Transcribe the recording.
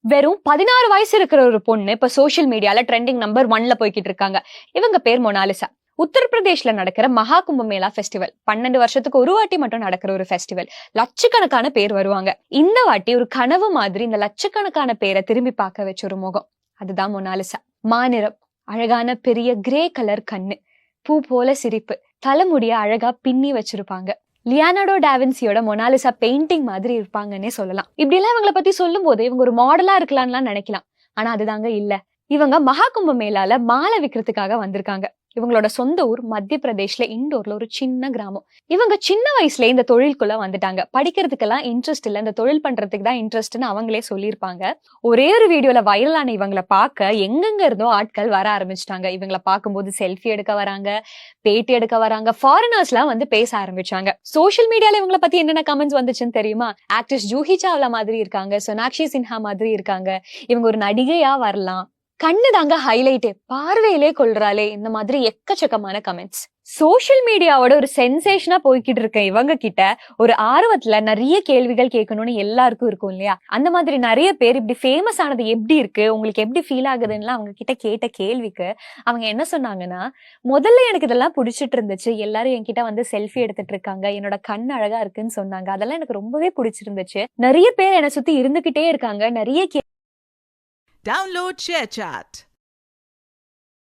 வெறும் 16 வயசு இருக்கிற ஒரு பொண்ணு இப்ப சோசியல் மீடியால ட்ரெண்டிங் நம்பர் 1ல போய்கிட்டு இருக்காங்க. இவங்க பேர் மொனாலிசா. உத்தரப்பிரதேஷ்ல நடக்கிற மகா கும்பமேளா ஃபெஸ்டிவல் 12 வருஷத்துக்கு ஒரு வாட்டி மட்டும் நடக்கிற ஒரு ஃபெஸ்டிவல். லட்சக்கணக்கான பேர் வருவாங்க. இந்த வாட்டி ஒரு கனவு மாதிரி இந்த லட்சக்கணக்கான பேரை திரும்பி பார்க்க வச்ச ஒரு முகம், அதுதான் மொனாலிசா. மாநிறம், அழகான பெரிய கிரே கலர் கண்ணு, பூ போல சிரிப்பு, தலைமுடிய அழகா பின்னி வச்சிருப்பாங்க. லியானார்டோ டாவின்சியோட மொனாலிசா பெயிண்டிங் மாதிரி இருப்பாங்கன்னே சொல்லலாம். இப்படி எல்லாம் இவங்களை பத்தி சொல்லும் போது இவங்க ஒரு மாடலா இருக்கலாம்னு நினைக்கலாம். ஆனா அதுதாங்க இல்ல. இவங்க மகா கும்ப மேளால மாலை விற்கிறதுக்காக வந்திருக்காங்க. இவங்களோட சொந்த ஊர் மத்திய பிரதேஷ்ல இண்டோர்ல ஒரு சின்ன கிராமம். இவங்க சின்ன வயசுல இந்த தொழிலுக்குள்ள வந்துட்டாங்க. படிக்கிறதுக்கெல்லாம் இன்ட்ரெஸ்ட் இல்ல, இந்த தொழில் பண்றதுக்கு தான் இன்ட்ரெஸ்ட்னு அவங்களே சொல்லியிருப்பாங்க. ஒரே ஒரு வீடியோல வைரலான இவங்களை பார்க்க எங்கெங்க இருந்தோ ஆட்கள் வர ஆரம்பிச்சிட்டாங்க. இவங்களை பார்க்கும்போது செல்ஃபி எடுக்க வராங்க, பேட்டி எடுக்க வராங்க, ஃபாரினர்ஸ் எல்லாம் வந்து பேச ஆரம்பிச்சாங்க. சோசியல் மீடியால இவங்களை பத்தி என்னென்ன கமெண்ட்ஸ் வந்துச்சுன்னு தெரியுமா? ஆக்ட்ரஸ் ஜூஹி சாவ்லா மாதிரி இருக்காங்க, சோனாக்ஷி சின்ஹா மாதிரி இருக்காங்க, இவங்க ஒரு நடிகையா வரலாம், கண்ணு தாங்க ஹைலைட்டே, பார்வையிலே கொள்றாளே, இந்த மாதிரி எக்கச்சக்கமான கமெண்ட்ஸ். சோசியல் மீடியாவோட ஒரு சென்சேஷனா போய்கிட்டு இருக்க இவங்க கிட்ட ஒரு ஆர்வத்துல நிறைய கேள்விகள் கேட்கணும்னு எல்லாருக்கும் இருக்கும் இல்லையா? அந்த மாதிரி நிறைய பேர் இப்படி ஃபேமஸ் ஆனது எப்படி இருக்கு, உங்களுக்கு எப்படி ஃபீல் ஆகுதுன்னு அவங்க கிட்ட கேட்ட கேள்விக்கு அவங்க என்ன சொன்னாங்கன்னா, முதல்ல எனக்கு இதெல்லாம் பிடிச்சிட்டு இருந்துச்சு, எல்லாரும் என்கிட்ட வந்து செல்ஃபி எடுத்துட்டு இருக்காங்க, என்னோட கண் அழகா இருக்குன்னு சொன்னாங்க, அதெல்லாம் எனக்கு ரொம்பவே பிடிச்சிருந்துச்சு, நிறைய பேர் என்னை சுத்தி இருந்துகிட்டே இருக்காங்க, நிறைய Download ShareChat.